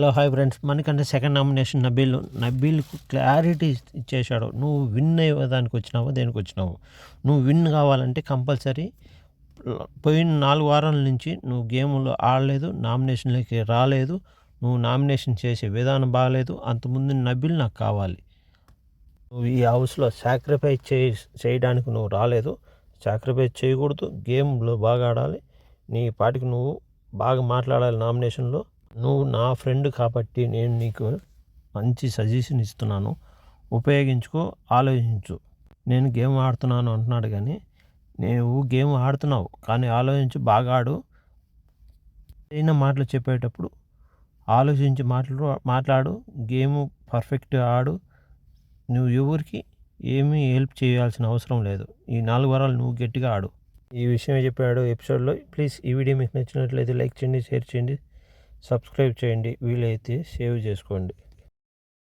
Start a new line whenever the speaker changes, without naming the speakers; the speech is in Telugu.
హలో హాయ్ ఫ్రెండ్స్, మనకంటే సెకండ్ నామినేషన్ నబీల్కు క్లారిటీ ఇచ్చేశాడు. నువ్వు విన్ అయ్యేదానికి వచ్చినావు, దేనికి వచ్చినావు? నువ్వు విన్ కావాలంటే కంపల్సరీ పోయిన 4 వారాల నుంచి నువ్వు గేమ్లో ఆడలేదు, నామినేషన్లోకి రాలేదు, నువ్వు నామినేషన్ చేసే విధానం బాగలేదు. అంతకుముందు నబీల్ నాకు కావాలి. నువ్వు ఈ హౌస్లో సాక్రిఫైస్ చేయడానికి నువ్వు రాలేదు, సాక్రిఫైస్ చేయకూడదు, గేమ్లో బాగా ఆడాలి, నీ పాటికి నువ్వు బాగా మాట్లాడాలి. నామినేషన్లో నువ్వు నా ఫ్రెండ్ కాబట్టి నేను నీకు మంచి సజెషన్ ఇస్తున్నాను, ఉపయోగించుకో, ఆలోచించు. నేను గేమ్ ఆడుతున్నాను అంటున్నాడు, కానీ నువ్వు గేమ్ ఆడుతున్నావు కానీ ఆలోచించి బాగా ఆడు. అయిన మాటలు చెప్పేటప్పుడు ఆలోచించి మాట్లాడు. గేమ్ పర్ఫెక్ట్గా ఆడు. నువ్వు ఎవరికి ఏమీ హెల్ప్ చేయాల్సిన అవసరం లేదు. ఈ 4 వారాలు నువ్వు గట్టిగా ఆడు. ఈ విషయం చెప్పాడు ఎపిసోడ్లో. ప్లీజ్ ఈ వీడియో మీకు నచ్చినట్లయితే లైక్ చేయండి, షేర్ చేయండి, సబ్స్క్రైబ్ చేయండి, వీలైతే సేవ్ చేసుకోండి.